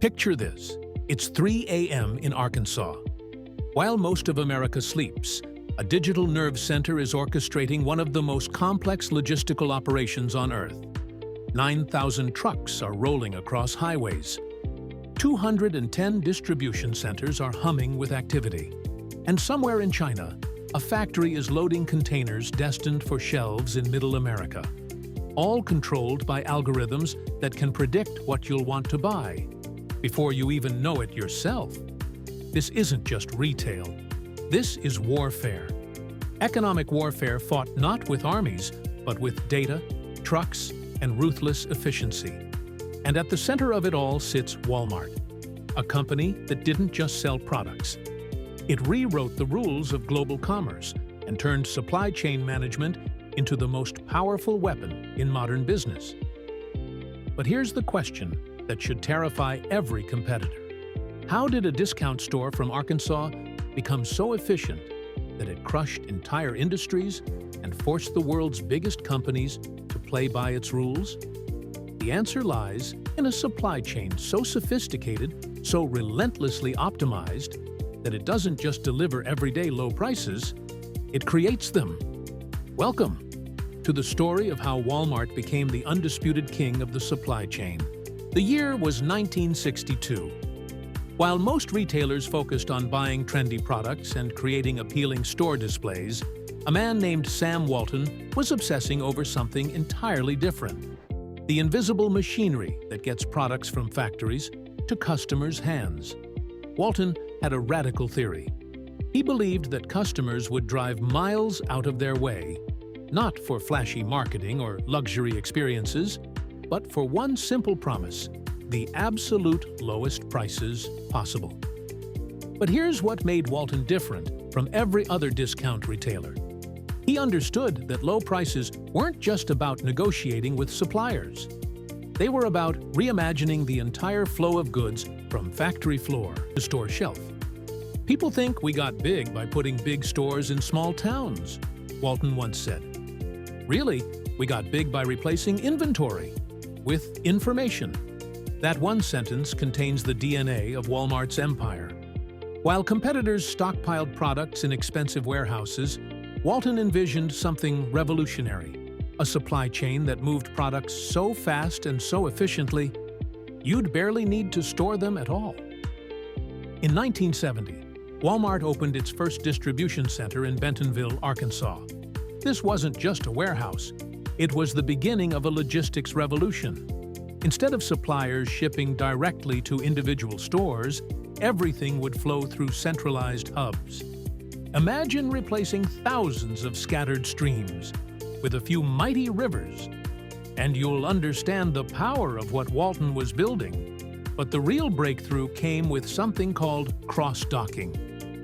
Picture this. It's 3 a.m. in Arkansas. While most of America sleeps, a digital nerve center is orchestrating one of the most complex logistical operations on Earth. 9,000 trucks are rolling across highways. 210 distribution centers are humming with activity. And somewhere in China, a factory is loading containers destined for shelves in Middle America, all controlled by algorithms that can predict what you'll want to buy before you even know it yourself. This isn't just retail. This is warfare. Economic warfare fought not with armies, but with data, trucks, and ruthless efficiency. And at the center of it all sits Walmart, a company that didn't just sell products. It rewrote the rules of global commerce and turned supply chain management into the most powerful weapon in modern business. But here's the question that should terrify every competitor. How did a discount store from Arkansas become so efficient that it crushed entire industries and forced the world's biggest companies to play by its rules? The answer lies in a supply chain so sophisticated, so relentlessly optimized, that it doesn't just deliver everyday low prices, it creates them. Welcome to the story of how Walmart became the undisputed king of the supply chain. The year was 1962. While most retailers focused on buying trendy products and creating appealing store displays, a man named Sam Walton was obsessing over something entirely different: the invisible machinery that gets products from factories to customers' hands. Walton had a radical theory. He believed that customers would drive miles out of their way, not for flashy marketing or luxury experiences, but for one simple promise: the absolute lowest prices possible. But here's what made Walton different from every other discount retailer. He understood that low prices weren't just about negotiating with suppliers. They were about reimagining the entire flow of goods from factory floor to store shelf. People think we got big by putting big stores in small towns, Walton once said. Really, we got big by replacing inventory with information. That one sentence contains the DNA of Walmart's empire. While competitors stockpiled products in expensive warehouses, Walton envisioned something revolutionary: a supply chain that moved products so fast and so efficiently, you'd barely need to store them at all. In 1970, Walmart opened its first distribution center in Bentonville, Arkansas. This wasn't just a warehouse. It was the beginning of a logistics revolution. Instead of suppliers shipping directly to individual stores, everything would flow through centralized hubs. Imagine replacing thousands of scattered streams with a few mighty rivers, and you'll understand the power of what Walton was building. But the real breakthrough came with something called cross-docking.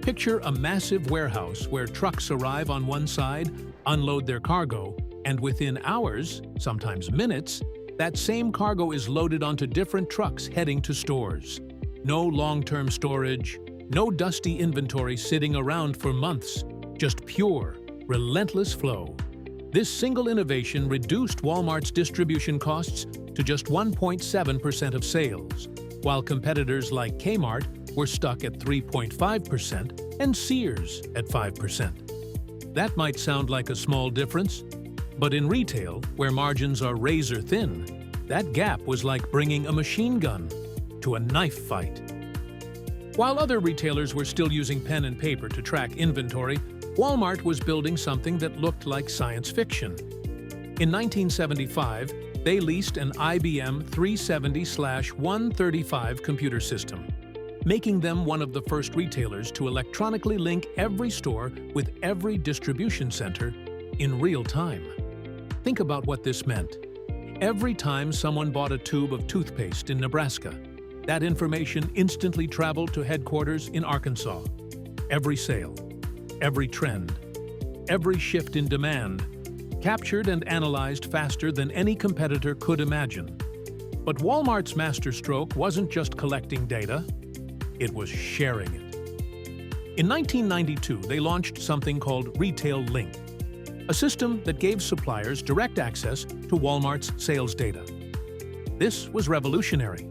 Picture a massive warehouse where trucks arrive on one side, unload their cargo, and within hours, sometimes minutes, that same cargo is loaded onto different trucks heading to stores. No long-term storage, no dusty inventory sitting around for months, just pure, relentless flow. This single innovation reduced Walmart's distribution costs to just 1.7% of sales, while competitors like Kmart were stuck at 3.5% and Sears at 5%. That might sound like a small difference, but in retail, where margins are razor thin, that gap was like bringing a machine gun to a knife fight. While other retailers were still using pen and paper to track inventory, Walmart was building something that looked like science fiction. In 1975, they leased an IBM 370/135 computer system, making them one of the first retailers to electronically link every store with every distribution center in real time. Think about what this meant. Every time someone bought a tube of toothpaste in Nebraska, that information instantly traveled to headquarters in Arkansas. Every sale, every trend, every shift in demand, captured and analyzed faster than any competitor could imagine. But Walmart's masterstroke wasn't just collecting data, it was sharing it. In 1992, they launched something called Retail Link, a system that gave suppliers direct access to Walmart's sales data. This was revolutionary.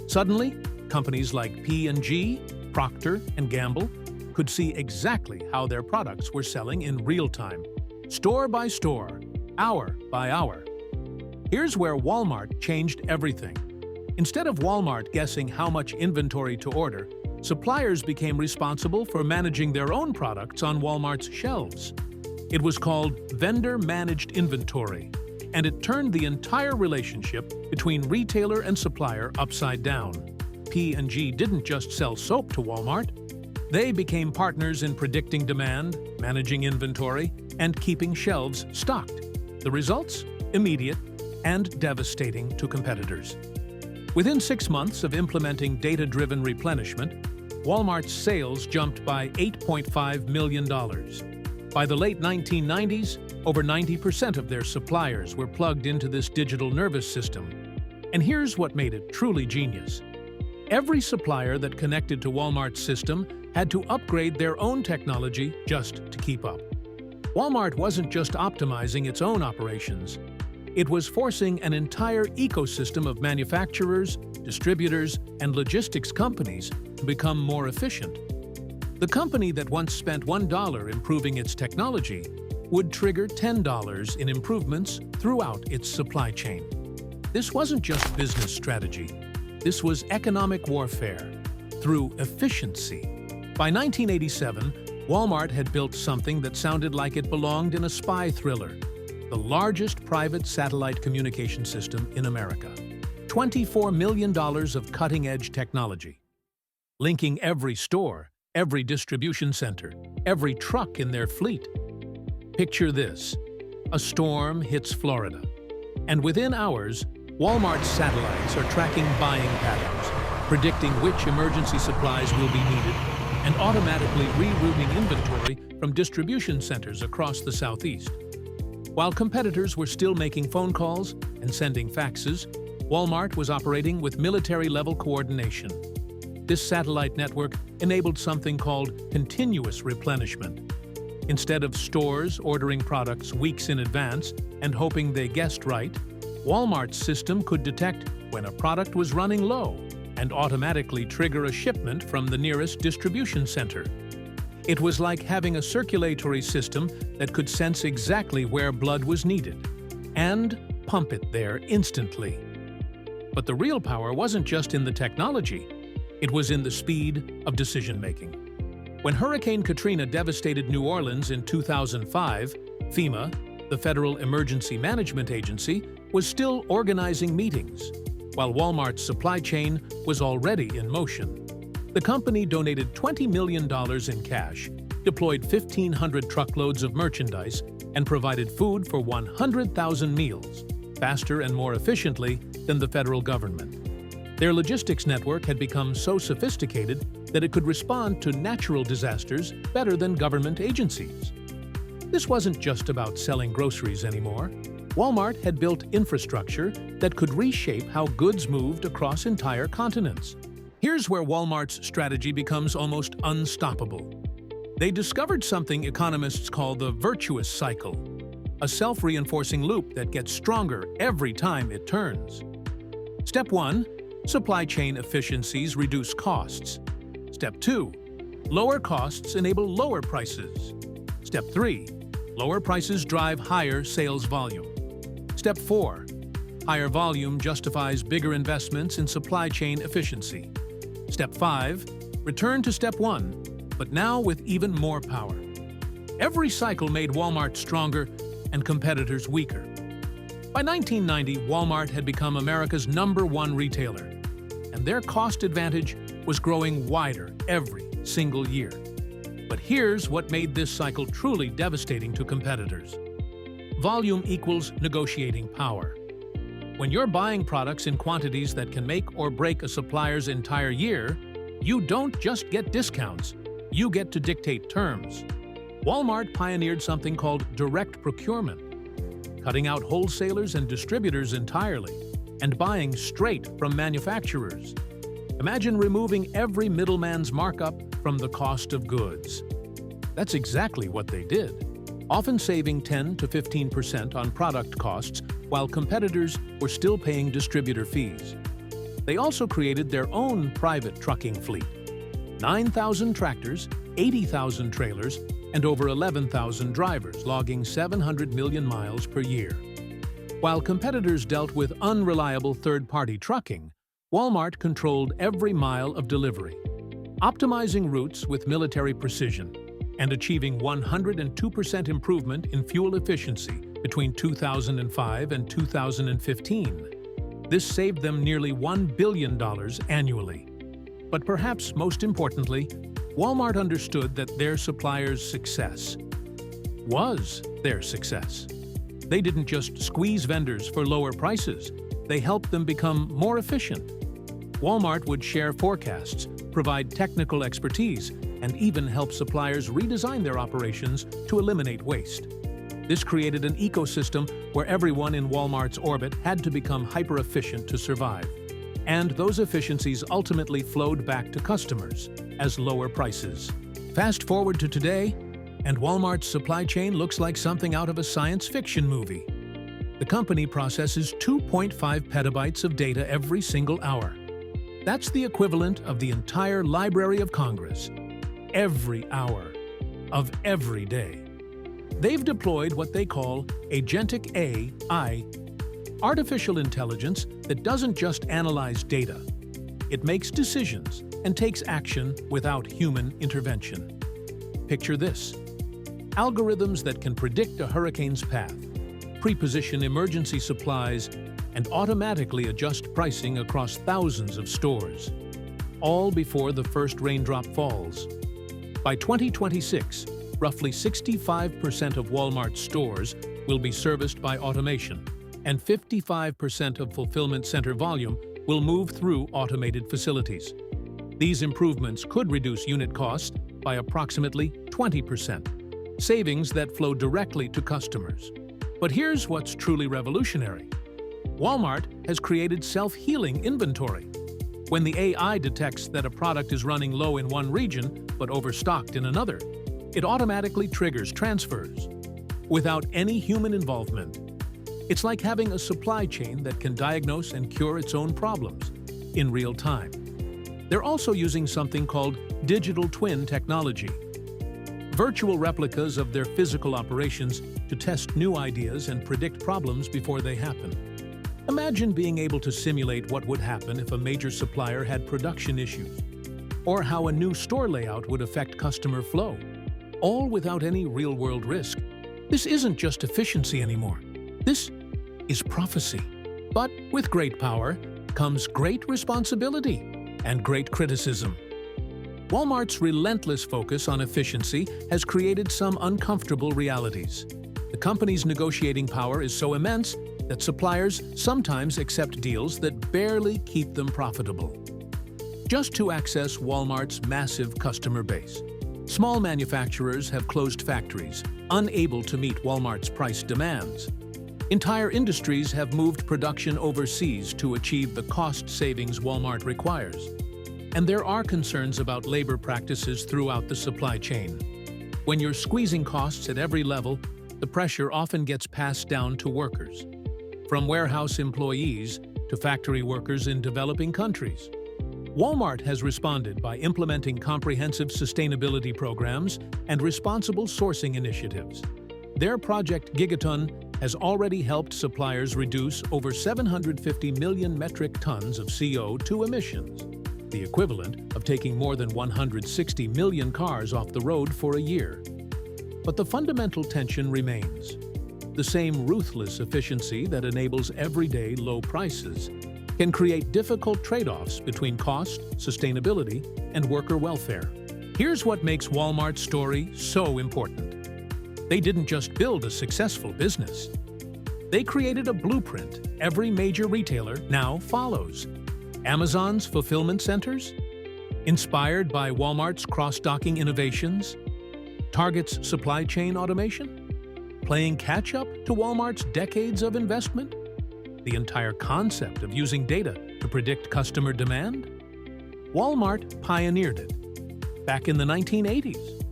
Suddenly, Companies like P&G, Procter & Gamble could see exactly how their products were selling in real time, store by store, hour by hour. Here's where Walmart changed everything. Instead of Walmart guessing how much inventory to order, suppliers became responsible for managing their own products on Walmart's shelves. It was called vendor-managed inventory, and it turned the entire relationship between retailer and supplier upside down. P&G didn't just sell soap to Walmart. They became partners in predicting demand, managing inventory, and keeping shelves stocked. The results? Immediate and devastating to competitors. Within 6 months of implementing data-driven replenishment, Walmart's sales jumped by $8.5 million. By the late 1990s, over 90% of their suppliers were plugged into this digital nervous system. And here's what made it truly genius. Every supplier that connected to Walmart's system had to upgrade their own technology just to keep up. Walmart wasn't just optimizing its own operations. It was forcing an entire ecosystem of manufacturers, distributors, and logistics companies to become more efficient. The company that once spent $1 improving its technology would trigger $10 in improvements throughout its supply chain. This wasn't just business strategy. This was economic warfare through efficiency. By 1987, Walmart had built something that sounded like it belonged in a spy thriller, the largest private satellite communication system in America. $24 million of cutting-edge technology, linking every store, every distribution center, every truck in their fleet. Picture this. A storm hits Florida, and within hours, Walmart's satellites are tracking buying patterns, predicting which emergency supplies will be needed, and automatically rerouting inventory from distribution centers across the Southeast. While competitors were still making phone calls and sending faxes, Walmart was operating with military-level coordination. This satellite network enabled something called continuous replenishment. Instead of stores ordering products weeks in advance and hoping they guessed right, Walmart's system could detect when a product was running low and automatically trigger a shipment from the nearest distribution center. It was like having a circulatory system that could sense exactly where blood was needed and pump it there instantly. But the real power wasn't just in the technology, it was in the speed of decision-making. When Hurricane Katrina devastated New Orleans in 2005, FEMA, the Federal Emergency Management Agency, was still organizing meetings, while Walmart's supply chain was already in motion. The company donated $20 million in cash, deployed 1,500 truckloads of merchandise, and provided food for 100,000 meals, faster and more efficiently than the federal government. Their logistics network had become so sophisticated that it could respond to natural disasters better than government agencies. This wasn't just about selling groceries anymore. Walmart had built infrastructure that could reshape how goods moved across entire continents. Here's where Walmart's strategy becomes almost unstoppable. They discovered something economists call the virtuous cycle, a self-reinforcing loop that gets stronger every time it turns. Step 1. Supply chain efficiencies reduce costs. Step 2. Lower costs enable lower prices. Step 3. Lower prices drive higher sales volume. Step 4. Higher volume justifies bigger investments in supply chain efficiency. Step 5. Return to Step 1, but now with even more power. Every cycle made Walmart stronger and competitors weaker. By 1990, Walmart had become America's #1 retailer, and their cost advantage was growing wider every single year. But here's what made this cycle truly devastating to competitors. Volume equals negotiating power. When you're buying products in quantities that can make or break a supplier's entire year, you don't just get discounts, you get to dictate terms. Walmart pioneered something called direct procurement, cutting out wholesalers and distributors entirely, and buying straight from manufacturers. Imagine removing every middleman's markup from the cost of goods. That's exactly what they did, often saving 10 to 15% on product costs while competitors were still paying distributor fees. They also created their own private trucking fleet. 9,000 tractors, 80,000 trailers, and over 11,000 drivers logging 700 million miles per year. While competitors dealt with unreliable third-party trucking, Walmart controlled every mile of delivery, optimizing routes with military precision and achieving 102% improvement in fuel efficiency between 2005 and 2015. This saved them nearly $1 billion annually. But perhaps most importantly, Walmart understood that their suppliers' success was their success. They didn't just squeeze vendors for lower prices, they helped them become more efficient. Walmart would share forecasts, provide technical expertise, and even help suppliers redesign their operations to eliminate waste. This created an ecosystem where everyone in Walmart's orbit had to become hyper-efficient to survive. And those efficiencies ultimately flowed back to customers as lower prices. Fast forward to today, and Walmart's supply chain looks like something out of a science fiction movie. The company processes 2.5 petabytes of data every single hour. That's the equivalent of the entire Library of Congress, every hour of every day. They've deployed what they call agentic AI, artificial intelligence that doesn't just analyze data. It makes decisions and takes action without human intervention. Picture this: algorithms that can predict a hurricane's path, pre-position emergency supplies, and automatically adjust pricing across thousands of stores, all before the first raindrop falls. By 2026, roughly 65% of Walmart stores will be serviced by automation, and 55% of fulfillment center volume will move through automated facilities. These improvements could reduce unit costs by approximately 20%, savings that flow directly to customers. But here's what's truly revolutionary. Walmart has created self-healing inventory. When the AI detects that a product is running low in one region but overstocked in another, it automatically triggers transfers without any human involvement. It's like having a supply chain that can diagnose and cure its own problems in real time. They're also using something called digital twin technology, virtual replicas of their physical operations to test new ideas and predict problems before they happen. Imagine being able to simulate what would happen if a major supplier had production issues, or how a new store layout would affect customer flow, all without any real-world risk. This isn't just efficiency anymore. This is prophecy. But with great power comes great responsibility and great criticism. Walmart's relentless focus on efficiency has created some uncomfortable realities. The company's negotiating power is so immense that suppliers sometimes accept deals that barely keep them profitable, just to access Walmart's massive customer base. Small manufacturers have closed factories, unable to meet Walmart's price demands. Entire industries have moved production overseas to achieve the cost savings Walmart requires. And there are concerns about labor practices throughout the supply chain. When you're squeezing costs at every level, the pressure often gets passed down to workers, from warehouse employees to factory workers in developing countries. Walmart has responded by implementing comprehensive sustainability programs and responsible sourcing initiatives. Their Project Gigaton has already helped suppliers reduce over 750 million metric tons of CO2 emissions, the equivalent of taking more than 160 million cars off the road for a year. But the fundamental tension remains. The same ruthless efficiency that enables everyday low prices can create difficult trade-offs between cost, sustainability, and worker welfare. Here's what makes Walmart's story so important. They didn't just build a successful business. They created a blueprint every major retailer now follows. Amazon's fulfillment centers, inspired by Walmart's cross-docking innovations, Target's supply chain automation, playing catch-up to Walmart's decades of investment, the entire concept of using data to predict customer demand. Walmart pioneered it back in the 1980s.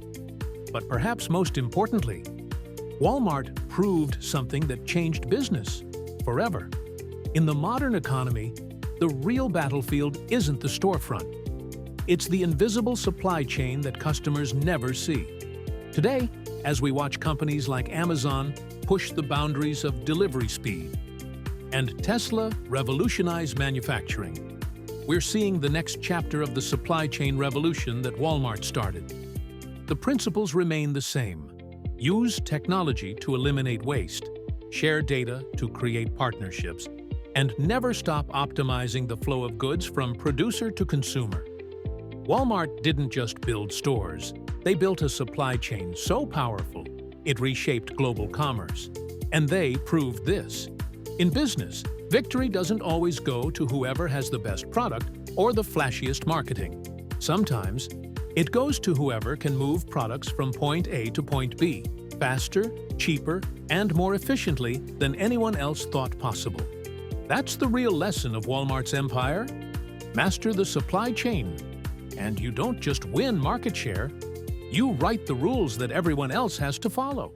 But perhaps most importantly, Walmart proved something that changed business forever. In the modern economy, The real battlefield isn't the storefront. It's the invisible supply chain that customers never see. Today, as we watch companies like Amazon push the boundaries of delivery speed and Tesla revolutionize manufacturing, we're seeing the next chapter of the supply chain revolution that Walmart started. The principles remain the same. Use technology to eliminate waste, share data to create partnerships, and never stop optimizing the flow of goods from producer to consumer. Walmart didn't just build stores. They built a supply chain so powerful, it reshaped global commerce. And they proved this. In business, victory doesn't always go to whoever has the best product or the flashiest marketing. Sometimes, it goes to whoever can move products from point A to point B, faster, cheaper, and more efficiently than anyone else thought possible. That's the real lesson of Walmart's empire. Master the supply chain. And you don't just win market share, you write the rules that everyone else has to follow.